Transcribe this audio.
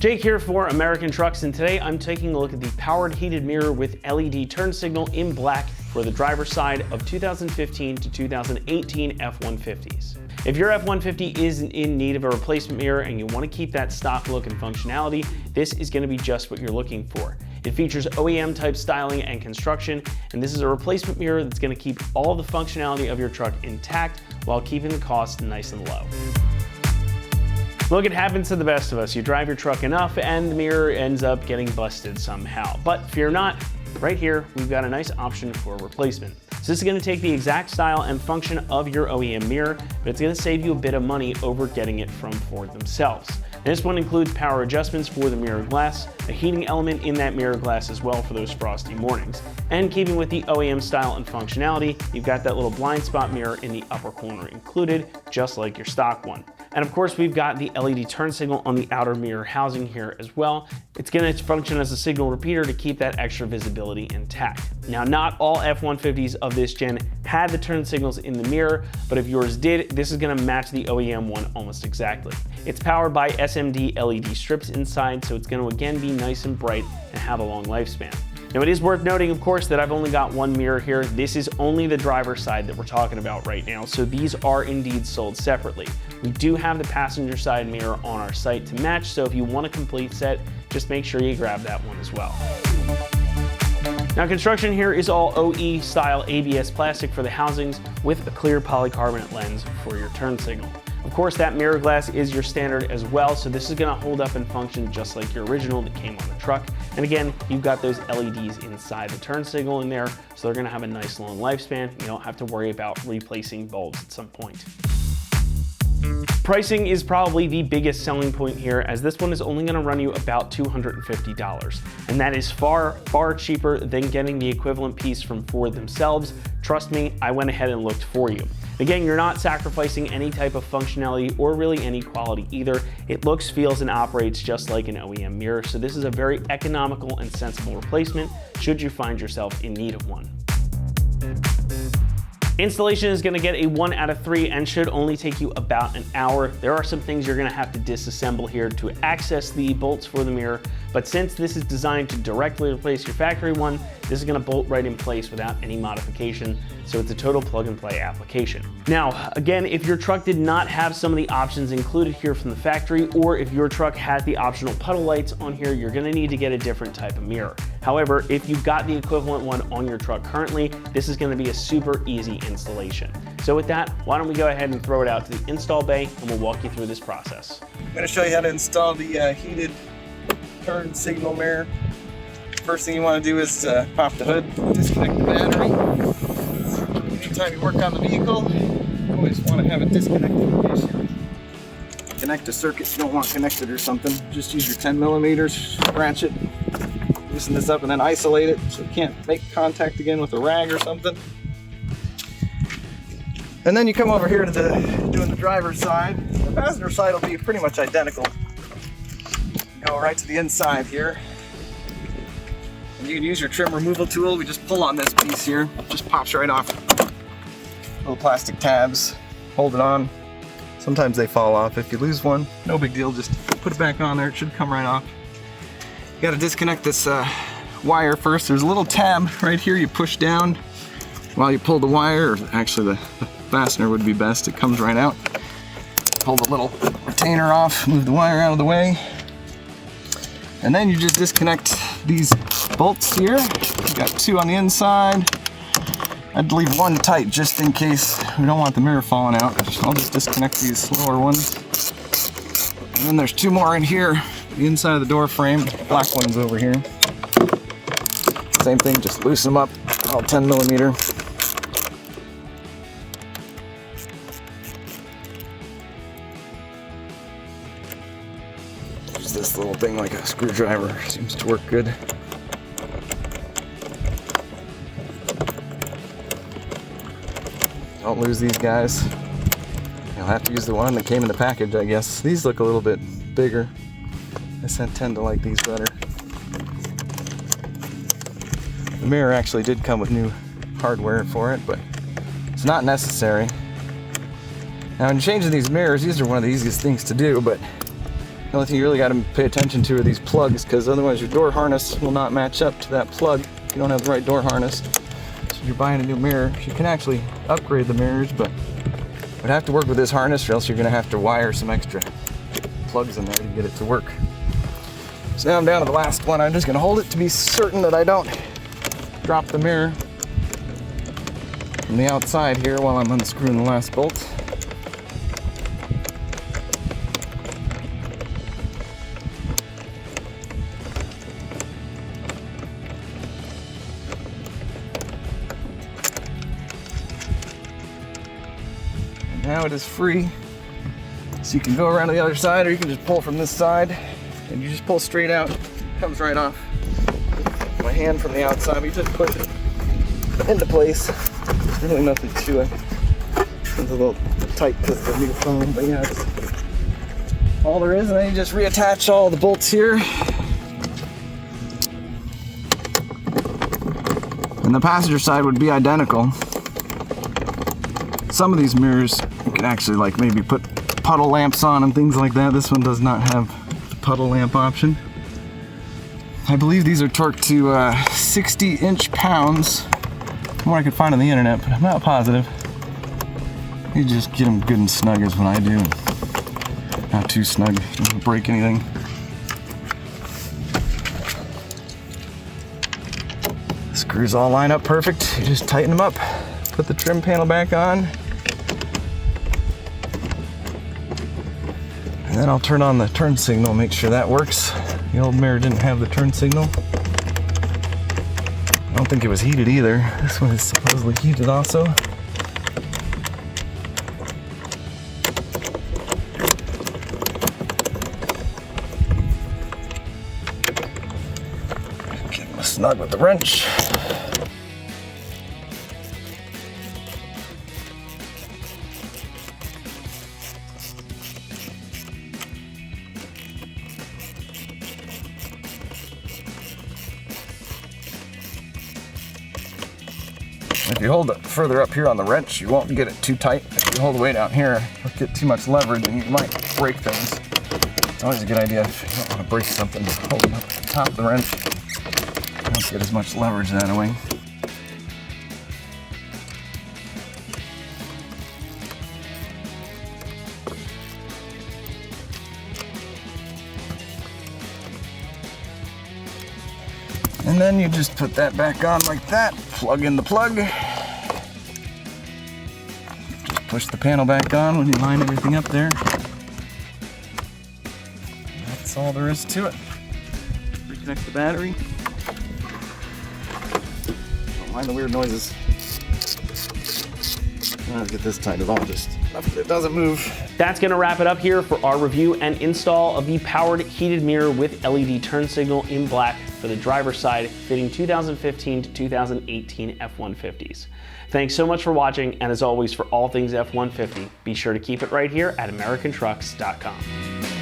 Jake here for American Trucks, and today I'm taking a look at the powered heated mirror with LED turn signal in black for the driver's side of 2015 to 2018 F-150s. If your F-150 is in need of a replacement mirror and you want to keep that stock look and functionality, this is going to be just what you're looking for. It features OEM type styling and construction, and this is a replacement mirror that's going to keep all the functionality of your truck intact while keeping the cost nice and low. Look, it happens to the best of us. You drive your truck enough and the mirror ends up getting busted somehow. But fear not, right here, we've got a nice option for replacement. So this is going to take the exact style and function of your OEM mirror, but it's going to save you a bit of money over getting it from Ford themselves. And this one includes power adjustments for the mirror glass, a heating element in that mirror glass as well for those frosty mornings. And keeping with the OEM style and functionality, you've got that little blind spot mirror in the upper corner included, just like your stock one. And of course, we've got the LED turn signal on the outer mirror housing here as well. It's going to function as a signal repeater to keep that extra visibility intact. Now, not all F-150s of this gen had the turn signals in the mirror, but if yours did, this is going to match the OEM one almost exactly. It's powered by SMD LED strips inside, so it's going to again be nice and bright and have a long lifespan. Now, it is worth noting, of course, that I've only got one mirror here. This is only the driver's side that we're talking about right now, so these are indeed sold separately. We do have the passenger side mirror on our site to match, so if you want a complete set, just make sure you grab that one as well. Now, construction here is all OE style ABS plastic for the housings with a clear polycarbonate lens for your turn signal. Of course, that mirror glass is your standard as well, so this is going to hold up and function just like your original that came on the truck. And again, you've got those LEDs inside the turn signal in there, so they're going to have a nice long lifespan. You don't have to worry about replacing bulbs at some point. Pricing is probably the biggest selling point here, as this one is only going to run you about $250, and that is far, far cheaper than getting the equivalent piece from Ford themselves. Trust me, I went ahead and looked for you. Again, you're not sacrificing any type of functionality or really any quality either. It looks, feels, and operates just like an OEM mirror, so this is a very economical and sensible replacement should you find yourself in need of one. Installation is going to get a 1 out of 3 and should only take you about an hour. There are some things you're going to have to disassemble here to access the bolts for the mirror, but since this is designed to directly replace your factory one, this is going to bolt right in place without any modification, so it's a total plug and play application. Now, again, if your truck did not have some of the options included here from the factory, or if your truck had the optional puddle lights on here, you're going to need to get a different type of mirror. However, if you've got the equivalent one on your truck currently, this is going to be a super easy installation. So with that, why don't we go ahead and throw it out to the install bay and we'll walk you through this process. I'm going to show you how to install the heated turn signal mirror. First thing you want to do is pop the hood, disconnect the battery. Anytime you work on the vehicle, you always want to have it disconnected in case you connect a circuit you don't want connected or something. Just use your 10 millimeters, ratchet, loosen this up, and then isolate it so it can't make contact again with a rag or something. And then you come over here to doing the driver's side. The passenger side will be pretty much identical. Go right to the inside here. And you can use your trim removal tool. We just pull on this piece here. It just pops right off. Little plastic tabs. Hold it on. Sometimes they fall off. If you lose one, no big deal. Just put it back on there. It should come right off. You got to disconnect this wire first. There's a little tab right here you push down while you pull the wire, or actually the fastener would be best. It comes right out. Pull the little retainer off, move the wire out of the way, and then you just disconnect these bolts here. You got 2 on the inside. I'd leave 1 tight just in case we don't want the mirror falling out. I'll just disconnect these lower ones. And then there's 2 more in here, the inside of the door frame. Black one's over here. Same thing, just loosen them up, all 10 millimeter. Use this little thing like a screwdriver, seems to work good. Don't lose these guys. You'll have to use the one that came in the package, I guess. These look a little bit bigger. I tend to like these better. The mirror actually did come with new hardware for it, but it's not necessary. Now, in changing these mirrors, these are one of the easiest things to do, but The only thing you really got to pay attention to are these plugs, because otherwise your door harness will not match up to that plug if you don't have the right door harness. So if you're buying a new mirror, you can actually upgrade the mirrors, but would have to work with this harness, or else you're going to have to wire some extra plugs in there to get it to work. So now I'm down to the last one. I'm just going to hold it to be certain that I don't drop the mirror from the outside here while I'm unscrewing the last bolt. And now it is free, so you can go around to the other side, or you can just pull from this side, and you just pull straight out. It comes right off. My hand from the outside, you just push it into place. There's really nothing to it. It's a little tight because of the new foam, but yeah, that's all there is. And then you just reattach all the bolts here. And the passenger side would be identical. Some of these mirrors you can actually like maybe put puddle lamps on and things like that. This one does not have the puddle lamp option. I believe these are torqued to 60 pounds, from what I could find on the internet, but I'm not positive. You just get them good and snug is what I do. Not too snug, don't break anything. The screws all line up perfect. You just tighten them up, put the trim panel back on, and then I'll turn on the turn signal, make sure that works. The old mirror didn't have the turn signal. I don't think it was heated either. This one is supposedly heated also. Get them snug with the wrench. If you hold it further up here on the wrench, you won't get it too tight. If you hold it way down here, you'll get too much leverage and you might break things. It's always a good idea if you don't want to break something, to hold it up at the top of the wrench. You don't get as much leverage that way. And then you just put that back on like that, plug in the plug. Just push the panel back on when you line everything up there. That's all there is to it. Reconnect the battery. Don't mind the weird noises. Let's get this tight at all, just it doesn't move. That's going to wrap it up here for our review and install of the powered heated mirror with LED turn signal in black for the driver's side, fitting 2015 to 2018 F-150s. Thanks so much for watching, and as always, for all things F-150, be sure to keep it right here at AmericanTrucks.com.